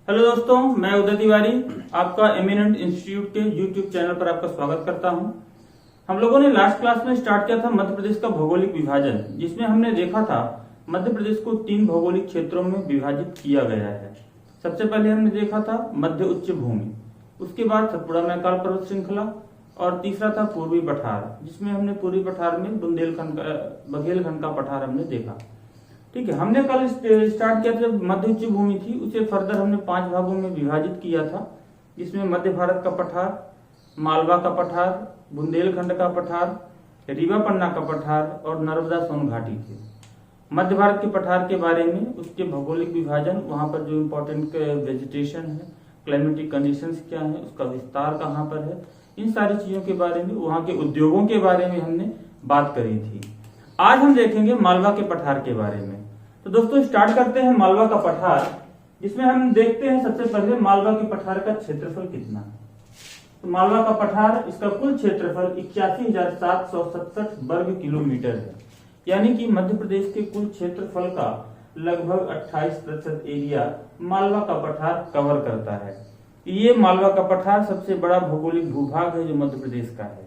Hello दोस्तों, मैं उदय तिवारी आपका एमिनेंट इंस्टीट्यूट के यूट्यूब चैनल पर आपका स्वागत करता हूं। हम लोगों ने लास्ट क्लास में स्टार्ट किया था मध्य प्रदेश का भौगोलिक विभाजन, जिसमें हमने देखा था मध्य प्रदेश को 3 भौगोलिक क्षेत्रों में विभाजित किया गया है। सबसे पहले हमने देखा था मध्य उच्च भूमि, उसके बाद सतपुड़ा मैकाल पर्वत श्रृंखला और तीसरा था पूर्वी पठार, जिसमें हमने पूर्वी पठार में बघेलखंड का पठार हमने देखा। ठीक है, हमने कल स्टार्ट किया था मध्य उच्च भूमि थी, उसे फर्दर हमने 5 भागों में विभाजित किया था, जिसमें मध्य भारत का पठार, मालवा का पठार, बुंदेलखंड का पठार, रीवा पन्ना का पठार और नर्मदा सोन घाटी थे। मध्य भारत के पठार के बारे में, उसके भौगोलिक विभाजन, वहां पर जो इम्पोर्टेंट वेजिटेशन है, क्लाइमेटिक कंडीशंस क्या है, उसका विस्तार कहाँ पर है, इन सारी चीजों के बारे में, वहां के उद्योगों के बारे में हमने बात करी थी। आज हम देखेंगे मालवा के पठार के बारे में। तो दोस्तों स्टार्ट करते हैं मालवा का पठार, जिसमें हम देखते हैं सबसे पहले मालवा के पठार का क्षेत्रफल कितना है। तो मालवा का पठार, इसका कुल क्षेत्रफल 81,767 वर्ग किलोमीटर है, यानी कि मध्य प्रदेश के कुल क्षेत्रफल का लगभग 28% एरिया मालवा का पठार कवर करता है। ये मालवा का पठार सबसे बड़ा भौगोलिक भूभाग है जो मध्य प्रदेश का है।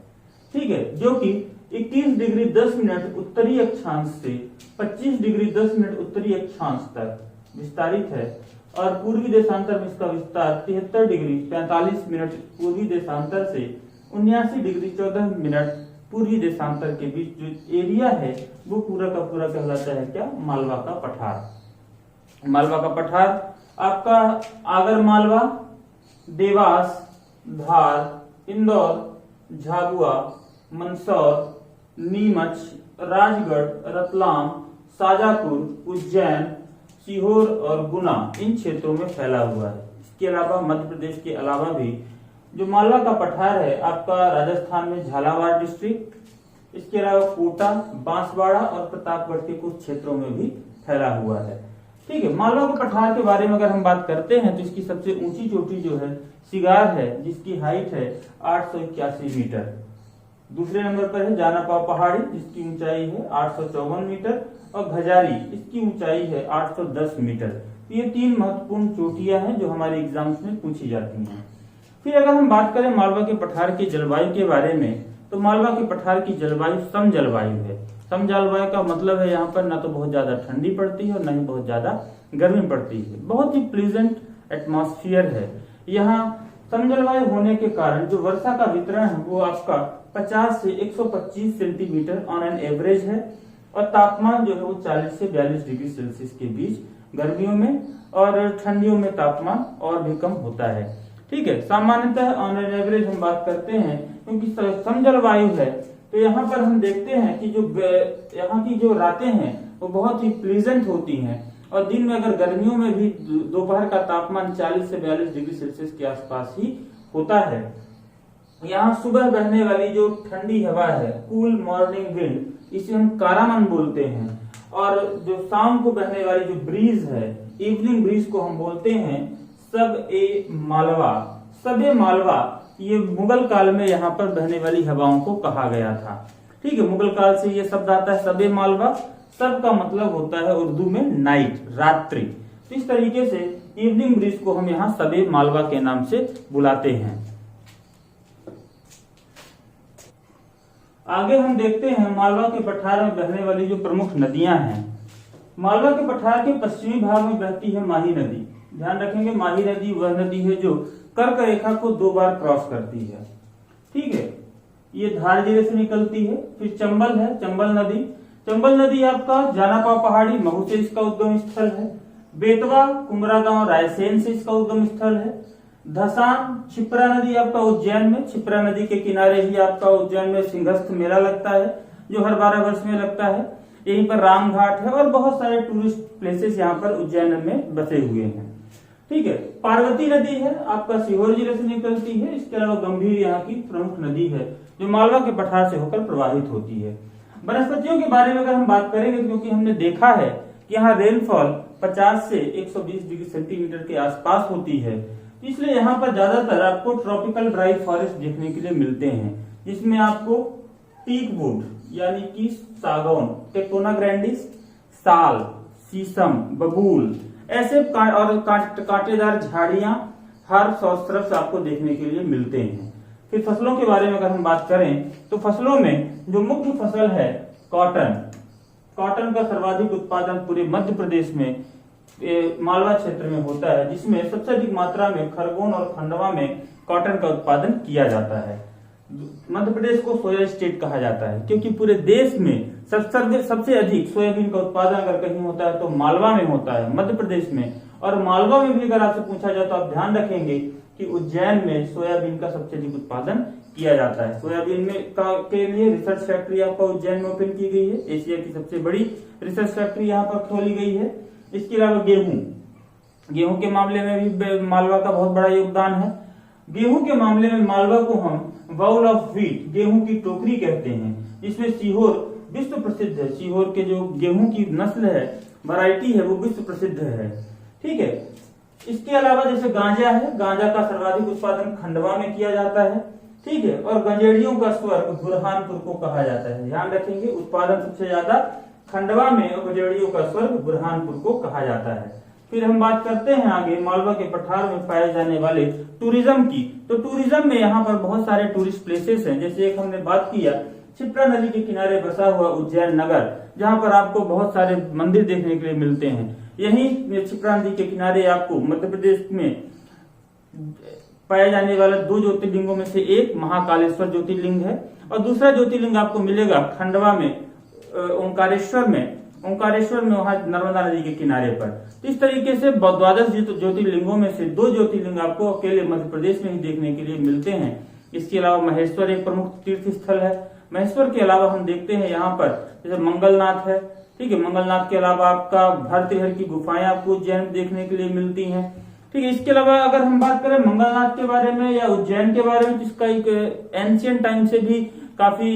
ठीक है, जो कि 21 डिग्री 10 मिनट उत्तरी अक्षांश से 25 डिग्री 10 मिनट उत्तरी अक्षांश तक विस्तारित है और पूर्वी देशांतर में इसका विस्तार 73 डिग्री 45 मिनट पूर्वी देशांतर से 79 डिग्री 14 मिनट पूर्वी देशांतर के बीच जो एरिया है वो पूरा का पूरा कहलाता है क्या? मालवा का पठार। मालवा का पठार आपका आगर मालवा, देवास, धार, इंदौर, झाबुआ, मंदसौर, नीमच, राजगढ़, रतलाम, शाजापुर, उज्जैन, सीहोर और गुना, इन क्षेत्रों में फैला हुआ है। इसके अलावा मध्य प्रदेश के अलावा भी जो मालवा का पठार है आपका राजस्थान में झालावाड़ डिस्ट्रिक्ट, इसके अलावा कोटा, बांसवाड़ा और प्रतापगढ़ के कुछ क्षेत्रों में भी फैला हुआ है। ठीक है, मालवा के पठार के बारे में अगर हम बात करते हैं तो इसकी सबसे ऊंची चोटी जो है सिगार है, जिसकी हाइट है 881 मीटर। दूसरे नंबर पर है जानापाव पहाड़ी, जिसकी ऊंचाई है 854 मीटर और घजारी, इसकी ऊंचाई है 810 मीटर। ये 3 महत्वपूर्ण चोटियां हैं जो हमारे एग्जाम्स में पूछी जाती हैं। फिर अगर हम बात करें मालवा के पठार की जलवायु के बारे में, तो मालवा के पठार की जलवायु सम जलवायु है। सम जलवायु का मतलब है यहाँ पर ना तो बहुत ज्यादा ठंडी पड़ती है और न ही बहुत ज्यादा गर्मी पड़ती है, बहुत ही प्लीजेंट एटमॉस्फेयर है। यहाँ सम जलवायु होने के कारण जो वर्षा का वितरण है वो आपका 50 से 125 सेंटीमीटर ऑन एन एवरेज है और तापमान जो है वो 40 से 42 डिग्री सेल्सियस के बीच गर्मियों में, और ठंडियों में तापमान और भी कम होता है। ठीक है, सामान्यतः ऑन एन एवरेज हम बात करते हैं क्योंकि सम जलवायु है तो यहाँ पर हम देखते हैं कि जो यहाँ की जो रातें हैं वो बहुत ही प्लीजेंट होती हैं और दिन में अगर गर्मियों में भी दोपहर का तापमान 40 से 42 डिग्री सेल्सियस के आसपास ही होता है। यहाँ सुबह बहने वाली जो ठंडी हवा है, कूल मॉर्निंग विंड, इसे हम कारामन बोलते हैं, और जो शाम को बहने वाली जो ब्रीज है, इवनिंग ब्रीज को हम बोलते हैं सब ए मालवा। सबे मालवा ये मुगल काल में यहाँ पर बहने वाली हवाओं को कहा गया था। ठीक है, मुगल काल से ये शब्द आता है सबे मालवा। सब का मतलब होता है उर्दू में नाइट, रात्रि। तो इस तरीके से इवनिंग ब्रीज को हम यहाँ सबे मालवा के नाम से बुलाते हैं। आगे हम देखते हैं मालवा के पठार में बहने वाली जो प्रमुख नदियां हैं। मालवा के पठार के पश्चिमी भाग में बहती है माही नदी। ध्यान रखेंगे, माही नदी वह नदी है जो कर्क रेखा को 2 बार क्रॉस करती है। ठीक है, ये धार जिले से निकलती है। फिर चंबल है, चंबल नदी। चंबल नदी आपका जानापाव पहाड़ी महू से इसका उद्गम स्थल है। बेतवा कुमरा गांव रायसेन से इसका उद्गम स्थल है। धसान छिप्रा नदी आपका उज्जैन में, छिप्रा नदी के किनारे ही आपका उज्जैन में सिंहस्थ मेला लगता है जो हर 12 वर्ष में लगता है। यहीं पर रामघाट है और बहुत सारे टूरिस्ट प्लेसेस यहाँ पर उज्जैन में बसे हुए हैं। ठीक है, पार्वती नदी है आपका सीहोर जिले से निकलती है। इसके अलावा गंभीर यहाँ की प्रमुख नदी है जो मालवा के पठार से होकर प्रवाहित होती है। वनस्पतियों के बारे में अगर हम बात करेंगे, क्योंकि हमने देखा है कि यहाँ रेनफॉल 50 से 120 डिग्री सेंटीमीटर के आसपास होती है, इसलिए यहाँ पर ज्यादातर आपको ट्रॉपिकल ड्राई फॉरेस्ट देखने के लिए मिलते हैं, जिसमें आपको टीक वुड यानी कि सागौन, टेक्टोना ग्रैंडिस, साल, शीशम, बबूल, ऐसे कांटेदार झाड़ियां हर तरफ से आपको देखने के लिए मिलते हैं। फिर फसलों के बारे में अगर हम बात करें तो फसलों में जो मुख्य फसल है कॉटन, कॉटन का सर्वाधिक उत्पादन पूरे मध्य प्रदेश में मालवा क्षेत्र में होता है, जिसमें सबसे अधिक मात्रा में खरगोन और खंडवा में कॉटन का उत्पादन किया जाता है। मध्य प्रदेश को सोया स्टेट कहा जाता है क्योंकि पूरे देश में सबसे अधिक सोयाबीन का उत्पादन अगर कहीं होता है तो मालवा में होता है, मध्य प्रदेश में। और मालवा में भी अगर आपसे पूछा जाए तो आप ध्यान रखेंगे कि उज्जैन में सोयाबीन का सबसे अधिक उत्पादन किया जाता है। सोयाबीन में के लिए रिसर्च फैक्ट्री आपका उज्जैन में ओपन की गई है, एशिया की सबसे बड़ी रिसर्च फैक्ट्री यहाँ पर खोली गई है। इसके अलावा गेहूं के मामले में भी मालवा का बहुत बड़ा योगदान है। गेहूं के मामले में मालवा को हम बाउल ऑफ व्हीट, गेहूं की टोकरी कहते हैं, जिसमें सीहोर विश्व प्रसिद्ध है। सीहोर के जो गेहूं की नस्ल है, वैरायटी है, वो विश्व प्रसिद्ध है। ठीक है, इसके अलावा जैसे गांजा है, गांजा का सर्वाधिक उत्पादन खंडवा में किया जाता है। ठीक है, और गंजेड़ियों का स्वर्ग बुरहानपुर को कहा जाता है। ध्यान रखेंगे, उत्पादन सबसे ज्यादा खंडवा में और गंजेड़ियों का स्वर्ग बुरहानपुर को कहा जाता है। फिर हम बात करते हैं आगे मालवा के पठार में पाए जाने वाले टूरिज्म की। तो टूरिज्म में यहाँ पर बहुत सारे टूरिस्ट प्लेसेस हैं। जैसे एक हमने बात किया क्षिप्रा नदी के किनारे बसा हुआ उज्जैन नगर, जहाँ पर आपको बहुत सारे मंदिर देखने के लिए मिलते हैं। यही क्षिप्रा नदी के किनारे आपको मध्य प्रदेश में पाए जाने वाला 2 ज्योतिर्लिंगों में से एक महाकालेश्वर ज्योतिर्लिंग है, और दूसरा ज्योतिर्लिंग आपको मिलेगा खंडवा में ओंकारेश्वर में वहां नर्मदा नदी के किनारे पर। तो इस तरीके से 12 ज्योतिर्लिंगों में से 2 ज्योतिर्लिंग आपको अकेले मध्य प्रदेश में ही देखने के लिए मिलते हैं। इसके अलावा महेश्वर एक प्रमुख तीर्थ स्थल है। महेश्वर के अलावा हम देखते हैं यहाँ पर जैसे मंगलनाथ है। ठीक है, मंगलनाथ के अलावा आपका भरतृहरि की गुफाएं आपको उज्जैन में देखने के लिए मिलती हैं। ठीक है, इसके अलावा अगर हम बात करें मंगलनाथ के बारे में या उज्जैन के बारे में, जिसका एक एंशियंट टाइम से भी काफी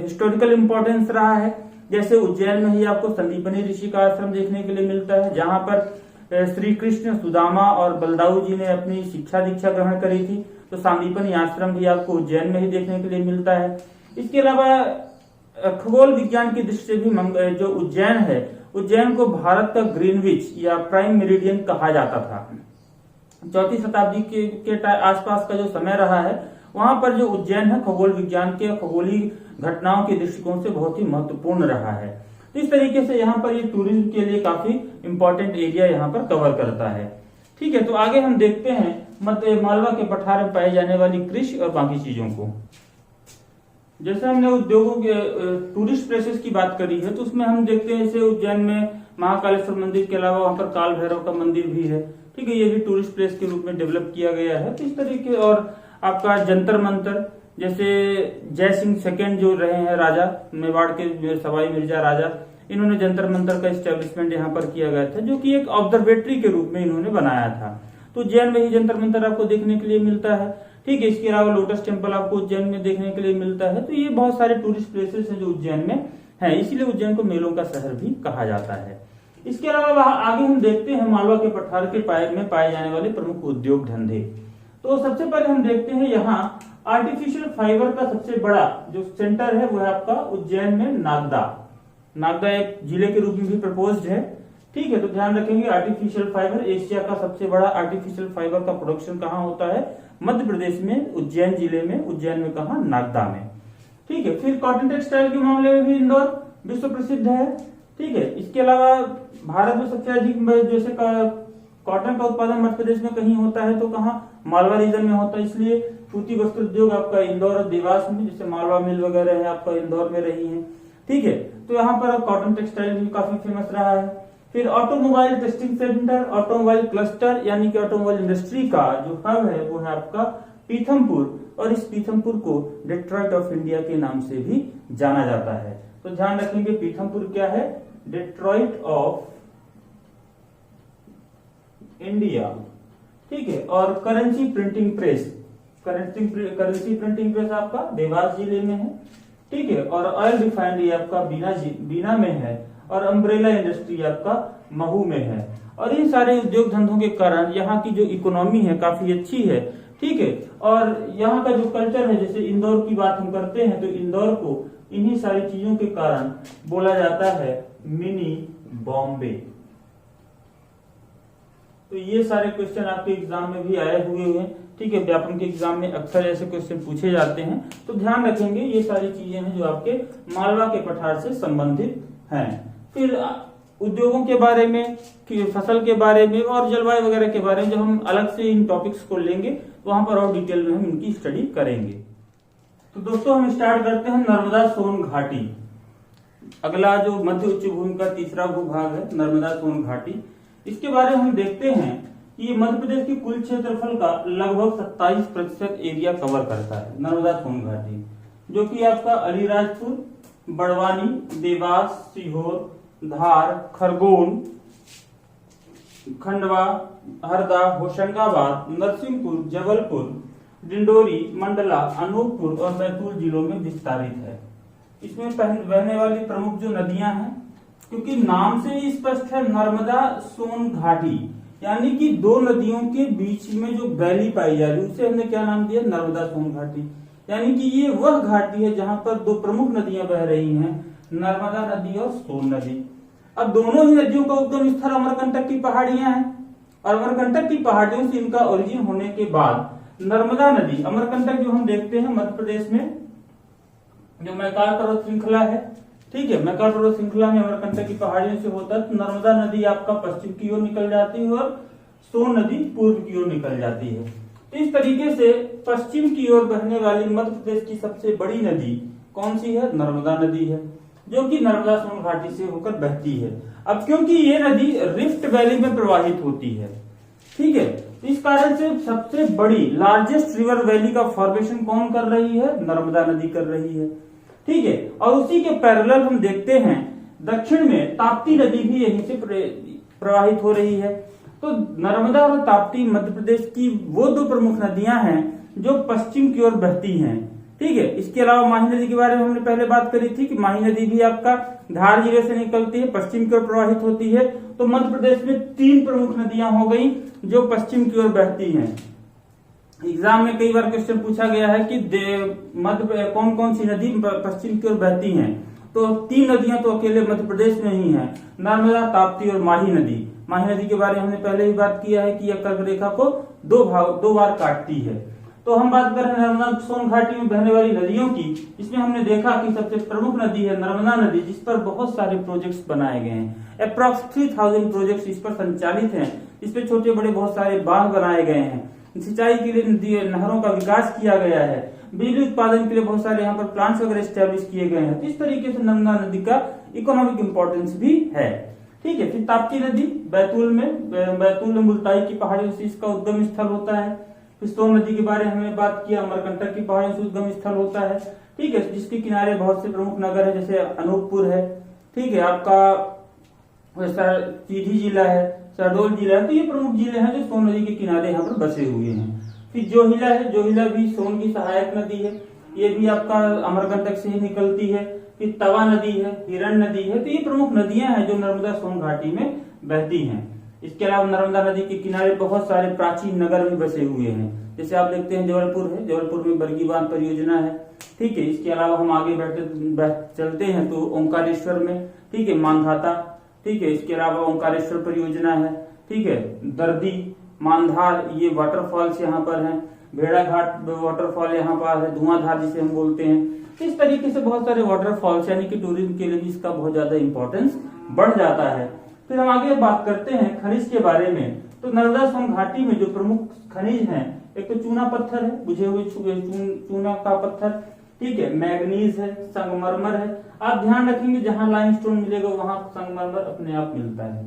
हिस्टोरिकल इंपॉर्टेंस रहा है। जैसे उज्जैन में ही आपको संदीपनी ऋषि का आश्रम देखने के लिए मिलता है, जहां पर श्री कृष्ण, सुदामा और बलदाऊ जी ने अपनी शिक्षा दीक्षा ग्रहण करी थी। तो संदीपनी आश्रम भी आपको उज्जैन में ही देखने के लिए मिलता है। इसके अलावा खगोल विज्ञान की दृष्टि से भी जो उज्जैन है, उज्जैन को भारत का ग्रीनविच या प्राइम मेरिडियन कहा जाता था। 4वीं शताब्दी के आसपास का जो समय रहा है, वहां पर जो उज्जैन है खगोल विज्ञान के खगोलीय घटनाओं के दृष्टिकोण से बहुत ही महत्वपूर्ण रहा है। तो इस तरीके से यहाँ पर ये टूरिज्म के लिए काफी इंपॉर्टेंट एरिया यहाँ पर कवर करता है। ठीक है, तो आगे हम देखते हैं मालवा के पठार में पाई जाने वाली कृषि और बाकी चीजों को। जैसे हमने उद्योगों के टूरिस्ट प्लेसेस की बात करी है, तो उसमें हम देखते हैं जैसे उज्जैन में महाकालेश्वर मंदिर के अलावा वहां पर काल भैरव का मंदिर भी है। ठीक है, ये भी टूरिस्ट प्लेस के रूप में डेवलप किया गया है। तो इस तरीके, और आपका जंतर मंतर, जैसे जय सिंह सेकंड जो रहे हैं राजा, मेवाड़ के सवाई मिर्जा राजा, इन्होंने जंतर मंतर का स्टैब्लिशमेंट यहाँ पर किया गया था, जो कि एक ऑब्जर्वेटरी के रूप में इन्होंने बनाया था। तो उज्जैन में ही जंतर मंतर आपको देखने के लिए मिलता है। ठीक है, इसके अलावा लोटस टेम्पल आपको उज्जैन में देखने के लिए मिलता है। तो ये बहुत सारे टूरिस्ट प्लेसेस हैं जो उज्जैन में है, इसीलिए उज्जैन को मेलों का शहर भी कहा जाता है। इसके अलावा आगे हम देखते हैं मालवा के पठार के में पाए जाने वाले प्रमुख उद्योग धंधे। तो सबसे पहले हम देखते हैं यहाँ आर्टिफिशियल फाइबर का सबसे बड़ा जो सेंटर है वो है आपका उज्जैन में नागदा। नागदा एक जिले के रूप में भी प्रपोज्ड है। ठीक है, तो ध्यान रखेंगे आर्टिफिशियल फाइबर, एशिया का सबसे बड़ा आर्टिफिशियल फाइबर का प्रोडक्शन कहाँ होता है? मध्य प्रदेश में, उज्जैन जिले में। उज्जैन में कहा? नागदा में। ठीक है, फिर कॉटन टेक्सटाइल के मामले में भी इंदौर विश्व प्रसिद्ध है। ठीक है, इसके अलावा भारत में सबसे अधिक जैसे कॉटन का उत्पादन मध्य प्रदेश में कहीं होता है तो कहाँ? मालवा रीजन में होता है, इसलिए सूती वस्त्र उद्योग आपका इंदौर और देवास में, जैसे मालवा मिल वगैरह है आपका इंदौर में रही है। ठीक है, तो यहाँ पर कॉटन टेक्सटाइल भी काफी फेमस रहा है। फिर automobile testing centre, automobile cluster, यानी कि ऑटोमोबाइल इंडस्ट्री का जो हब है वो है आपका पीथमपुर, और इस पीथमपुर को डेट्रॉइट ऑफ इंडिया के नाम से भी जाना जाता है। तो ध्यान रखेंगे पीथमपुर क्या है? Detroit of India. ठीक है, और currency printing press, currency printing press आपका देवास जिले में है। ठीक है, और ऑयल रिफाइनरी आपका बीना में है, और अम्ब्रेला इंडस्ट्री आपका महू में है। और इन सारे उद्योग धंधों के कारण यहाँ की जो इकोनॉमी है काफी अच्छी है। ठीक है, और यहाँ का जो कल्चर है, जैसे इंदौर की बात हम करते हैं तो इंदौर को इन्हीं सारी चीजों के कारण बोला जाता है मिनी बॉम्बे। तो ये सारे क्वेश्चन आपके एग्जाम में भी आए हुए हैं। ठीक है, व्यापम के एग्जाम में अक्सर ऐसे क्वेश्चन पूछे जाते हैं, तो ध्यान रखेंगे ये सारी चीजें हैं जो आपके मालवा के पठार से संबंधित हैं। फिर उद्योगों के बारे में, फसल के बारे में और जलवायु वगैरह के बारे में, जब हम अलग से इन टॉपिक्स को लेंगे तो वहां पर और डिटेल में हम इनकी स्टडी करेंगे। तो दोस्तों हम स्टार्ट करते हैं नर्मदा सोन घाटी। अगला जो मध्य उच्च भूमि का तीसरा भूभाग है नर्मदा सोन घाटी, इसके बारे में हम देखते हैं कि ये मध्य प्रदेश की कुल क्षेत्रफल का लगभग 27% एरिया कवर करता है नर्मदा सोन घाटी, जो कि आपका अलीराजपुर, बड़वानी, देवास, सीहोर, धार, खरगोन, खंडवा, हरदा, होशंगाबाद, नरसिंहपुर, जबलपुर, डिंडोरी, मंडला, अनूपपुर और बैतूल जिलों में विस्तारित है। इसमें बहने वाली प्रमुख जो नदियां हैं, क्योंकि नाम से ही स्पष्ट है नर्मदा सोन घाटी, यानी कि दो नदियों के बीच में जो वैली पाई जा रही है उसे हमने क्या नाम दिया, नर्मदा सोन घाटी। यानी कि ये वह घाटी है जहां पर दो प्रमुख नदियां बह रही हैं, नर्मदा नदी और सोन नदी। अब दोनों ही नदियों का उद्गम स्थल अमरकंटक की पहाड़ियां हैं और अमरकंटक की पहाड़ियों से इनका ओरिजिन होने के बाद नर्मदा नदी, अमरकंटक जो हम देखते हैं मध्य प्रदेश में जो मैकाल पर्वत श्रृंखला है, ठीक है, मैकाल पर्वत श्रृंखला में अमरकंटक की पहाड़ियों से होता है, तो नर्मदा नदी आपका पश्चिम की ओर निकल जाती है और सोन नदी पूर्व की ओर निकल जाती है। तो इस तरीके से पश्चिम की ओर बहने वाली मध्य प्रदेश की सबसे बड़ी नदी कौन सी है, नर्मदा नदी है, जो कि नर्मदा सोन घाटी से होकर बहती है। अब क्योंकि ये नदी रिफ्ट वैली में प्रवाहित होती है, ठीक है, तो इस कारण से सबसे बड़ी लार्जेस्ट रिवर वैली का फॉर्मेशन कौन कर रही है, नर्मदा नदी कर रही है, ठीक है। और उसी के पैरेलल हम देखते हैं दक्षिण में ताप्ती नदी भी यहीं से प्रवाहित हो रही है। तो नर्मदा और ताप्ती मध्य प्रदेश की वो दो प्रमुख नदियां हैं जो पश्चिम की ओर बहती हैं, ठीक है। इसके अलावा माही नदी के बारे में हमने पहले बात करी थी कि माही नदी भी आपका धार जिले से निकलती है, पश्चिम की ओर प्रवाहित होती है। तो मध्य प्रदेश में तीन प्रमुख नदियां हो गई जो पश्चिम की ओर बहती हैं। एग्जाम में कई बार क्वेश्चन पूछा गया है कि मध्य कौन कौन सी नदी पश्चिम की ओर बहती हैं, तो तीन नदियां तो अकेले मध्य प्रदेश में ही हैं, नर्मदा, ताप्ती और माही नदी। माही नदी के बारे में हमने पहले ही बात किया है कि यह कर्क रेखा को दो बार काटती है। तो हम बात कर रहे हैं नर्मदा सोन घाटी में बहने वाली नदियों की। इसमें हमने देखा कि सबसे प्रमुख नदी है नर्मदा नदी, जिस पर बहुत सारे प्रोजेक्ट्स बनाए गए हैं। अप्रॉक्स 3000 प्रोजेक्ट्स इस पर संचालित हैं। इस पे छोटे बड़े बहुत सारे बांध बनाए गए हैं, सिंचाई के लिए नहरों का विकास किया गया है, बिजली उत्पादन के लिए बहुत सारे यहाँ पर प्लांट्स वगैरह स्टैब्लिश किए गए हैं। तो इस तरीके से नर्मदा नदी का इकोनॉमिक इंपॉर्टेंस भी है, ठीक है। फिर ताप्ती नदी बैतूल में मुल्ताई की पहाड़ियों से इसका उद्गम स्थल होता है। फिर सोन नदी के बारे में हमने बात किया, अमरकंटक की पहाड़ियों से उद्गम स्थल होता है, ठीक है, जिसके किनारे बहुत से प्रमुख नगर है, जैसे अनूपपुर है, ठीक है, आपका सीधी जिला है, शहडोल जिला है। तो ये प्रमुख जिले हैं जो सोन नदी के किनारे यहाँ पर बसे हुए हैं। फिर जोहिला है, जोहिला भी सोन की सहायक नदी है, ये भी आपका अमरकंटक से ही निकलती है। फिर तवा नदी है, हिरण नदी है। तो ये प्रमुख नदियां हैं जो नर्मदा सोन घाटी में बहती हैं। इसके अलावा नर्मदा नदी के किनारे बहुत सारे प्राचीन नगर भी बसे हुए हैं, जैसे आप देखते हैं जबलपुर है, जबलपुर में बरगी बांध परियोजना है, ठीक है। इसके अलावा हम आगे चलते हैं तो ओंकारेश्वर में, ठीक है, मानधाता, ठीक है। इसके अलावा ओंकारेश्वर परियोजना है, ठीक है, दर्दी, मानधार, ये वाटरफॉल्स यहाँ पर हैं, भेड़ा घाट वाटरफॉल यहाँ पर है, धुआंधार जिसे हम बोलते हैं। इस तरीके से बहुत सारे वाटरफॉल्स, यानी कि टूरिज्म के लिए भी इसका बहुत ज्यादा इंपॉर्टेंस बढ़ जाता है। फिर हम आगे बात करते हैं खनिज के बारे में। तो नर्मदा सोन घाटी में जो प्रमुख खनिज हैं, एक तो चूना पत्थर है, बुझे हुए चूना का पत्थर, ठीक है, मैग्नीज है, संगमरमर है। आप ध्यान रखेंगे जहां लाइमस्टोन मिलेगा वहां संगमरमर अपने आप मिलता है,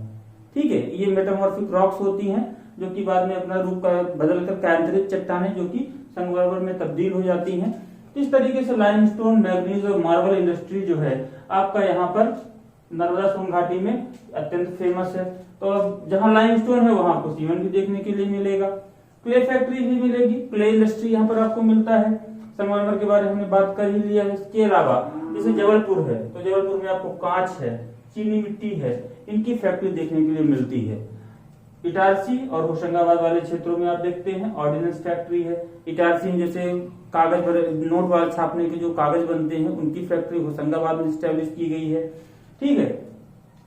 ठीक है। ये मेटामॉर्फिक रॉक्स होती हैं जो कि बाद में अपना रूप बदलकर कैंथरित चट्टानें जो कि संगमरमर में तब्दील हो जाती हैं। इस तरीके से लाइमस्टोन, मैग्नीज और मार्बल इंडस्ट्री जो है आपका यहाँ पर नर्मदा सोन घाटी में अत्यंत फेमस है। तो अब जहां लाइमस्टोन है वहां आपको सीमेंट भी देखने के लिए मिलेगा, क्ले फैक्ट्री भी मिलेगी, क्ले इंडस्ट्री यहाँ पर आपको मिलता है। संगमरमर के बारे में हमने बात कर ही लिया है। इसके अलावा जैसे जबलपुर है, तो जबलपुर में आपको कांच है, चीनी मिट्टी है, इनकी फैक्ट्री देखने के लिए मिलती है। इटारसी और होशंगाबाद वाले क्षेत्रों में आप देखते हैं ऑर्डिनेंस फैक्ट्री है। इटारसी जैसे कागज नोट वाले छापने के जो कागज बनते हैं उनकी फैक्ट्री होशंगाबाद में स्टैब्लिश की गई है, ठीक है।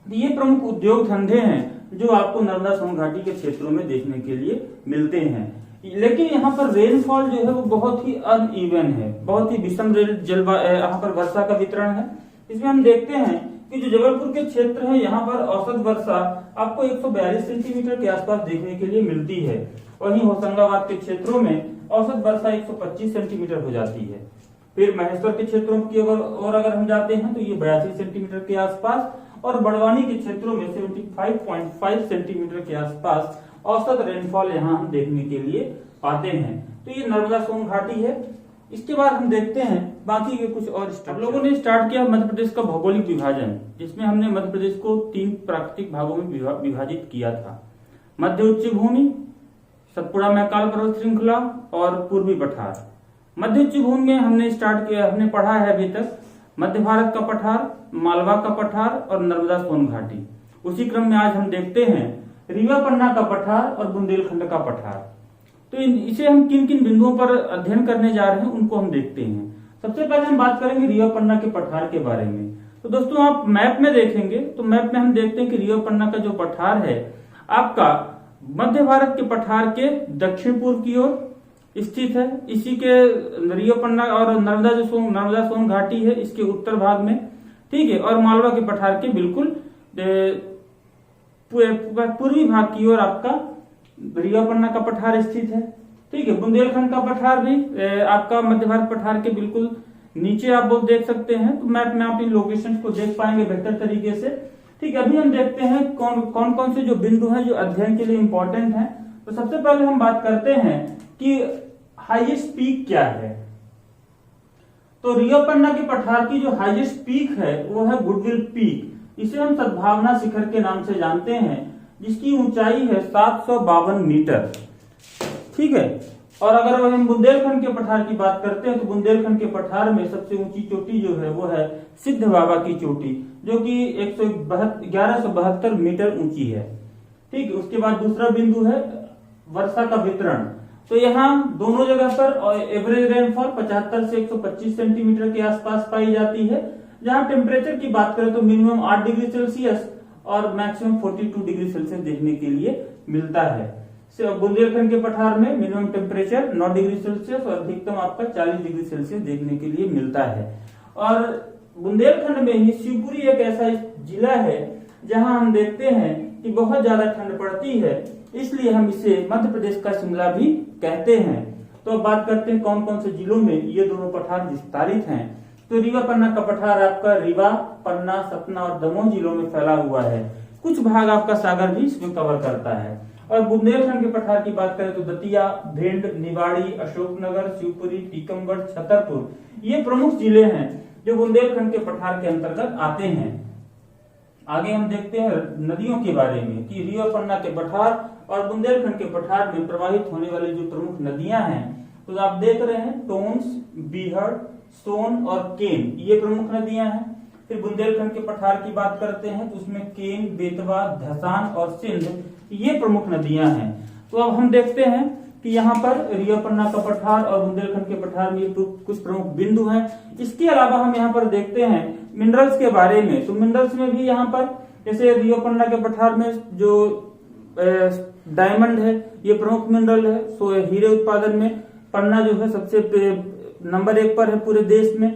ये प्रमुख उद्योग धंधे हैं जो आपको नर्मदा सोन घाटी के क्षेत्रों में देखने के लिए मिलते हैं। लेकिन यहाँ पर रेनफॉल जो है वो बहुत ही अनइवन है, बहुत ही विषम जलवायु यहाँ पर वर्षा का वितरण है। इसमें हम देखते हैं कि जो जबलपुर के क्षेत्र है यहाँ पर औसत वर्षा आपको 142 सेंटीमीटर के आसपास देखने के लिए मिलती है। वहीं होशंगाबाद के क्षेत्रों में औसत वर्षा 125 सेंटीमीटर हो जाती है। फिर महेश्वर के क्षेत्रों की और अगर हम जाते हैं तो ये 82 सेंटीमीटर के आसपास, और बड़वानी के क्षेत्रों में 75.5 सेंटीमीटर के आसपास औसत रेनफॉल यहाँ हम देखने के लिए पाते हैं। तो ये नर्मदा सोन घाटी है। इसके बाद हम देखते हैं बाकी के कुछ और हम लोगों ने स्टार्ट किया मध्य प्रदेश का भौगोलिक विभाजन, जिसमें हमने मध्य प्रदेश को 3 प्राकृतिक भागों में विभाजित किया था। मध्य उच्च भूमि, सतपुड़ा मैकाल पर्वत श्रृंखला और पूर्वी पठार। मध्य उच्च भूमि में हमने पढ़ा है अभी तक मध्य भारत का पठार, मालवा का पठार और नर्मदा सोन घाटी। उसी क्रम में आज हम देखते हैं रीवा पन्ना का पठार और बुंदेलखंड का पठार। तो इसे हम किन किन बिंदुओं पर अध्ययन करने जा रहे हैं उनको हम देखते हैं। सबसे पहले हम बात करेंगे रीवा पन्ना के पठार के बारे में। तो दोस्तों आप मैप में देखेंगे तो मैप में हम देखते हैं कि रीवा पन्ना का जो पठार है आपका मध्य भारत के पठार के दक्षिण पूर्व की ओर स्थित है। इसी के रीवा पन्ना और नर्मदा सोन घाटी है इसके उत्तर भाग में, ठीक है। और मालवा के पठार के बिल्कुल पूर्वी भाग की ओर आपका रीवा पन्ना का पठार स्थित है, ठीक है। बुंदेलखंड का पठार भी आपका मध्य भारत पठार के बिल्कुल नीचे आप वो देख सकते हैं। तो मैप में आप इन लोकेशंस को देख पाएंगे बेहतर तरीके से, ठीक है। अभी हम देखते हैं कौन कौन से जो बिंदु हैं जो अध्ययन के लिए इंपॉर्टेंट हैं। तो सबसे पहले हम बात करते हैं कि हाईएस्ट पीक क्या है। तो रीवा पन्ना के पठार की जो हाईएस्ट पीक है वो है गुडविल पीक। इसे हम सद्भावना शिखर के नाम से जानते हैं, जिसकी ऊंचाई है 752 मीटर, ठीक है। और अगर हम बुंदेलखंड के पठार की बात करते हैं तो बुंदेलखंड के पठार में सबसे ऊंची चोटी जो है वो है सिद्ध बाबा की चोटी, जो कि 1172 मीटर ऊंची है, ठीक है। उसके बाद दूसरा बिंदु है वर्षा का वितरण। तो यहाँ दोनों जगह पर एवरेज रेनफॉल 75 से 125 सेंटीमीटर के आसपास पाई जाती है। जहां टेम्परेचर की बात करें तो मिनिमम 8 डिग्री सेल्सियस और मैक्सिमम 42 डिग्री सेल्सियस देखने के लिए मिलता है। बुंदेलखंड के पठार में मिनिमम टेम्परेचर 9 डिग्री सेल्सियस और अधिकतम आपका 40 डिग्री सेल्सियस देखने के लिए मिलता है। और बुंदेलखंड में ही शिवपुरी एक ऐसा जिला है जहां हम देखते हैं कि बहुत ज्यादा ठंड पड़ती है, इसलिए हम इसे मध्य प्रदेश का शिमला भी कहते हैं। तो अब बात करते हैं कौन कौन से जिलों में ये दोनों पठार विस्तारित हैं। तो रीवा पन्ना का पठार आपका रीवा, पन्ना, सतना और दमोह जिलों में फैला हुआ है। कुछ भाग आपका सागर भी इसमें कवर करता है। और बुंदेलखंड के पठार की बात करें तो दतिया, भिंड, निवाड़ी, अशोकनगर, शिवपुरी, टीकमगढ़, छतरपुर ये प्रमुख जिले हैं जो बुंदेलखंड के पठार के अंतर्गत आते हैं। आगे हम देखते हैं नदियों के बारे में कि रीवा पन्ना के पठार और बुंदेलखंड के पठार में प्रवाहित होने वाली जो प्रमुख नदियां हैं तो आप देख रहे हैं टोंस, बीहड़, सोन और केन ये प्रमुख नदियां हैं। फिर बुंदेलखंड के पठार की बात करते हैं तो उसमें केन, बेतवा, धसान और सिंध ये प्रमुख नदियां हैं। तो अब हम देखते हैं कि यहाँ पर रीवा पन्ना का पठार और बुंदेलखंड के पठार में कुछ प्रमुख बिंदु हैं। इसके अलावा हम यहाँ पर देखते हैं मिनरल्स के बारे में। तो मिनरल्स में भी यहाँ पर जैसे रीवा पन्ना के पठार में जो डायमंड है ये प्रमुख मिनरल है। सो हीरे उत्पादन में पन्ना जो है सबसे नंबर 1 पर है पूरे देश में,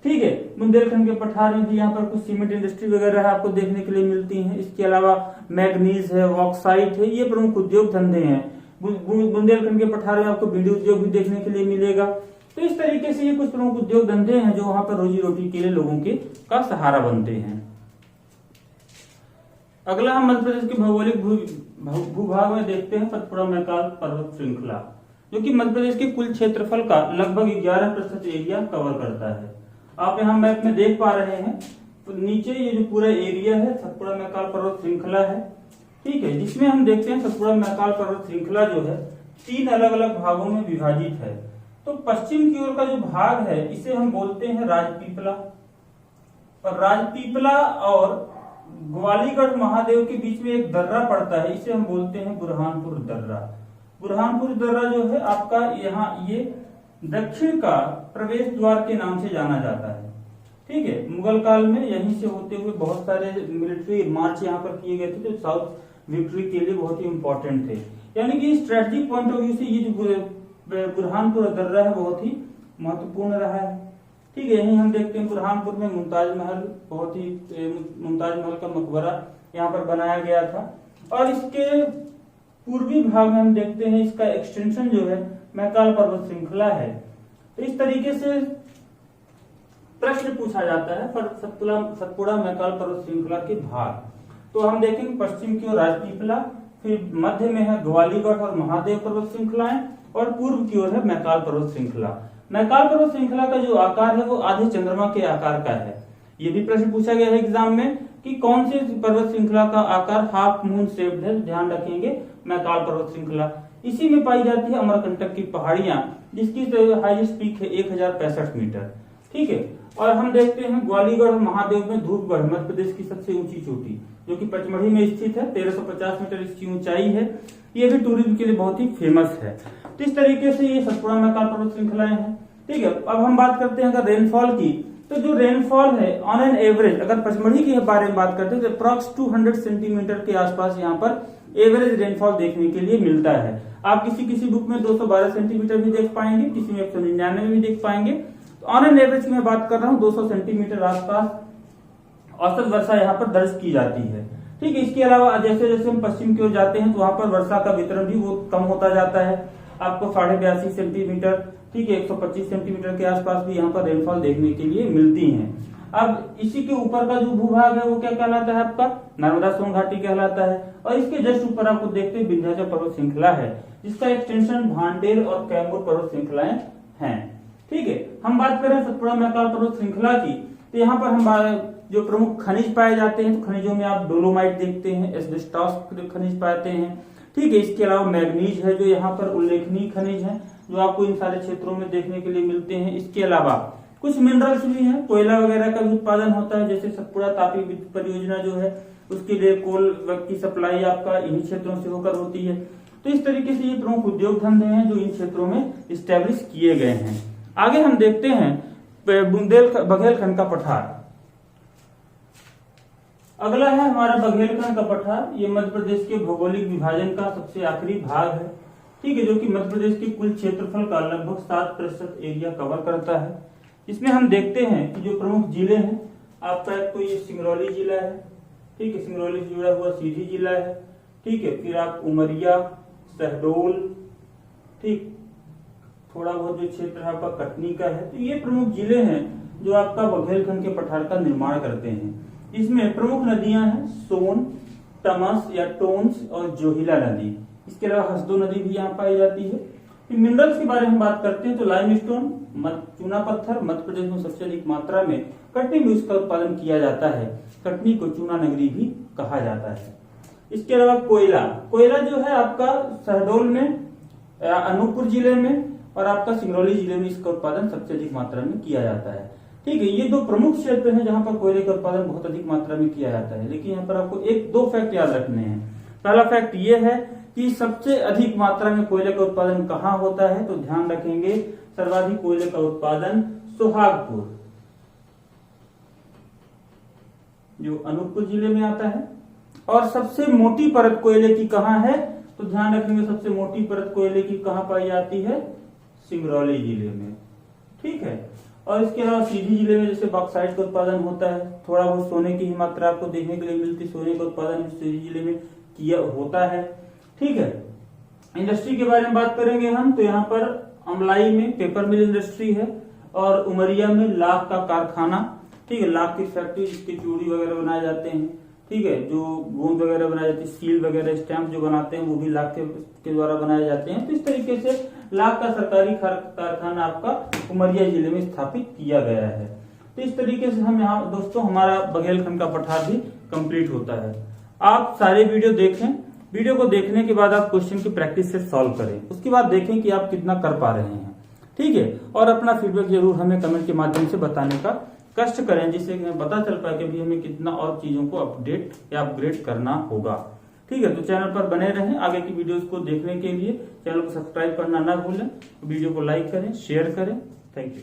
ठीक है। बुंदेलखंड के पठार में भी यहाँ पर कुछ सीमेंट इंडस्ट्री वगैरह आपको देखने के लिए मिलती हैं। इसके अलावा मैग्नीज है, बॉक्साइट है, ये प्रमुख उद्योग धंधे हैं। बुंदेलखंड के पठार में आपको बीड़ी उद्योग भी देखने के लिए मिलेगा। तो इस तरीके से ये कुछ प्रमुख उद्योग धंधे हैं जो वहां पर रोजी रोटी के लिए लोगों के का सहारा बनते हैं। अगला हम मध्य प्रदेश के भौगोलिक भूभाग में देखते हैं सतपुड़ा मैकाल पर्वत श्रृंखला, जो कि मध्य प्रदेश के कुल क्षेत्रफल का लगभग 11% एरिया कवर करता है। आप यहाँ मैप में देख पा रहे हैं तो नीचे ये जो पूरा एरिया है सतपुड़ा मैकाल पर्वत श्रृंखला है, ठीक है। जिसमें हम देखते हैं सतपुड़ा मैकाल पर्वत श्रृंखला जो है 3 अलग अलग भागों में विभाजित है। तो पश्चिम की ओर का जो भाग है इसे हम बोलते हैं राजपीपला, और राजपीपला और ग्वालीगढ़ महादेव के बीच में एक दर्रा पड़ता है, इसे हम बोलते हैं बुरहानपुर दर्रा। बुरहानपुर दर्रा जो है आपका यहाँ ये दक्षिण का प्रवेश द्वार के नाम से जाना जाता है, ठीक है। मुगल काल में यहीं से होते हुए बहुत सारे मिलिट्री मार्च यहाँ पर किए गए थे जो साउथ विक्ट्री के लिए बहुत ही इंपॉर्टेंट थे। यानी कि स्ट्रेटेजिक पॉइंट ऑफ व्यू से ये जो बुरहानपुर दर्रा है बहुत ही महत्वपूर्ण रहा है। ठीक है, यही हम देखते हैं बुरहानपुर में मुमताज महल, बहुत ही मुमताज महल का मकबरा यहाँ पर बनाया गया था। और इसके पूर्वी भाग में हम देखते हैं इसका एक्सटेंशन जो है मैकाल पर्वत श्रृंखला है। तो इस तरीके से प्रश्न पूछा जाता है पर सतपुड़ा मैकाल पर्वत श्रृंखला के भाग। तो हम देखेंगे पश्चिम की ओर राजपीपला, फिर मध्य में है ग्वालीगढ़ और महादेव पर्वत श्रृंखलाएं, और पूर्व की ओर है मैकाल पर्वत श्रृंखला। मैकाल पर्वत श्रृंखला का जो आकार है वो आधे चंद्रमा के आकार का है। ये भी प्रश्न पूछा गया है एग्जाम में कि कौन सी पर्वत श्रृंखला का आकार हाफ मून शेप्ड है। ध्यान रखेंगे मैकाल पर्वत श्रृंखला। इसी में पाई जाती है अमरकंटक की पहाड़ियां, जिसकी हाईएस्ट पीक है 1065 मीटर। ठीक है, और हम देखते हैं ग्वालीगढ़ और महादेव में धूपगढ़ मध्य प्रदेश की सबसे ऊंची चोटी जो कि पचमढ़ी में स्थित है, 1350 मीटर इसकी ऊंचाई है। ये भी टूरिज्म के लिए बहुत ही फेमस है। तो इस तरीके से ये सतपुड़ा मैकाल पर्वत श्रृंखलाएं हैं। ठीक है, अब हम बात करते हैं अगर रेनफॉल की, तो जो रेनफॉल है ऑन एन एवरेज अगर पचमढ़ी के बारे में बात करते हैं तो अप्रॉक्स 200 सेंटीमीटर के आसपास यहाँ पर एवरेज रेनफॉल देखने के लिए मिलता है। आप किसी बुक में 212 सेंटीमीटर भी देख पाएंगे, किसी में 199 भी देख पाएंगे। ऑन एन एवरेज की मैं बात कर रहा हूँ 200 सेंटीमीटर आसपास औसत वर्षा यहाँ पर दर्ज की जाती है। ठीक है, इसके अलावा जैसे जैसे हम पश्चिम की ओर जाते हैं तो वहां पर वर्षा का वितरण भी वो कम होता जाता है। आपको 82.5 सेंटीमीटर, ठीक है, 125 सेंटीमीटर के आसपास भी यहाँ पर रेनफॉल देखने के लिए मिलती है। अब इसी के ऊपर का जो भूभाग है वो क्या कहलाता है आपका नर्मदा सोन घाटी कहलाता है। और इसके जस्ट ऊपर आपको देखते हैं विंध्याचल पर्वत श्रृंखला है, जिसका एक्सटेंशन भांडेर और कैमूर पर्वत श्रृंखलाएं हैं। ठीक है, हम बात करें सतपुड़ा मैकाल पर्वत श्रृंखला की, तो यहाँ पर हम जो प्रमुख खनिज पाए जाते हैं तो खनिजों में आप डोलोमाइट देखते हैं, एस्बेस्टॉस खनिज पाते हैं। ठीक है, इसके अलावा मैग्नीज है जो यहाँ पर उल्लेखनीय खनिज है जो आपको इन सारे क्षेत्रों में देखने के लिए मिलते हैं। इसके अलावा कुछ मिनरल्स भी हैं, कोयला वगैरह का भी उत्पादन होता है, जैसे सतपुड़ा तापी विद्युत परियोजना जो है उसके लिए कोल की सप्लाई आपका इन्हीं क्षेत्रों से होकर होती है। तो इस तरीके से ये प्रमुख उद्योग धंधे हैं जो इन क्षेत्रों में स्टैब्लिश किए गए हैं। आगे हम देखते हैं बघेलखंड का पठार। अगला है हमारा बघेलखंड का पठार। ये मध्य प्रदेश के भौगोलिक विभाजन का सबसे आखिरी भाग है। ठीक है, जो कि मध्य प्रदेश के कुल क्षेत्रफल का लगभग 7% एरिया कवर करता है। इसमें हम देखते हैं कि जो प्रमुख जिले हैं आपका एक तो ये सिंगरौली जिला है। ठीक है, सिंगरौली से जुड़ा हुआ सीधी जिला है। ठीक है, फिर आप उमरिया, शहडोल, ठीक, थोड़ा बहुत जो क्षेत्र है आपका कटनी का है। तो ये प्रमुख जिले हैं जो आपका बघेलखंड के पठार का निर्माण करते हैं। इसमें प्रमुख नदियां हैं सोन, टमस या टोन्स और जोहिला नदी। इसके अलावा हसदो नदी भी यहाँ पाई जाती है। फिर मिनरल्स के बारे में बात करते हैं तो लाइमस्टोन, चूना पत्थर मध्य प्रदेश में सबसे अधिक मात्रा में कटनी में इसका उत्पादन किया जाता है। कटनी को चूना नगरी भी कहा जाता है। इसके अलावा कोयला जो है आपका शहडोल में, अनूपपुर जिले में और आपका सिंगरौली जिले में इसका उत्पादन सबसे अधिक मात्रा में किया जाता है। ठीक है, ये दो प्रमुख क्षेत्र हैं जहां पर कोयले का उत्पादन बहुत अधिक मात्रा में किया जाता है। लेकिन यहाँ पर आपको दो फैक्ट याद रखने हैं। पहला फैक्ट ये है कि सबसे अधिक मात्रा में कोयले का उत्पादन कहाँ होता है, तो ध्यान रखेंगे सर्वाधिक कोयले का उत्पादन सोहागपुर जो अनूपपुर जिले में आता है। और सबसे मोटी परत कोयले की कहाँ है, तो ध्यान रखेंगे सबसे मोटी परत कोयले की कहाँ पाई जाती है, सिंगरौली जिले में। ठीक है, और इसके अलावा सीधी जिले में जैसे बॉक्साइट का उत्पादन होता है, थोड़ा बहुत सोने की ही मात्रा आपको देखने के लिए मिलती है। सोने का उत्पादन सीधी जिले में किया होता है। ठीक है, इंडस्ट्री के बारे में बात करेंगे हम तो यहाँ पर अमलाई में पेपर मिल इंडस्ट्री है और उमरिया में लाख का कारखाना। ठीक है, लाख की फैक्ट्री जिसकी चूड़ी वगैरह बनाए जाते हैं। ठीक है, जो गोंद वगैरह बनाए जाती है, सील वगैरह स्टैंप जो बनाते हैं वो भी लाख के द्वारा बनाए जाते हैं। तो इस तरीके से लाख का सरकारी कारखाना आपका उमरिया जिले में स्थापित किया गया है। तो इस तरीके से हम यहाँ दोस्तों हमारा बघेलखंड का पठार भी कंप्लीट होता है। आप सारे वीडियो देखें, वीडियो को देखने के बाद आप क्वेश्चन की प्रैक्टिस से सॉल्व करें, उसके बाद देखें कि आप कितना कर पा रहे हैं। ठीक है, और अपना फीडबैक जरूर हमें कमेंट के माध्यम से बताने का कष्ट करें, जिससे हमें पता चल पाए कि भी हमें कितना और चीजों को अपडेट या अपग्रेड करना होगा। ठीक है, तो चैनल पर बने रहें। आगे की वीडियोस को देखने के लिए चैनल को सब्सक्राइब करना ना भूलें। वीडियो को लाइक करें, शेयर करें। Thank you.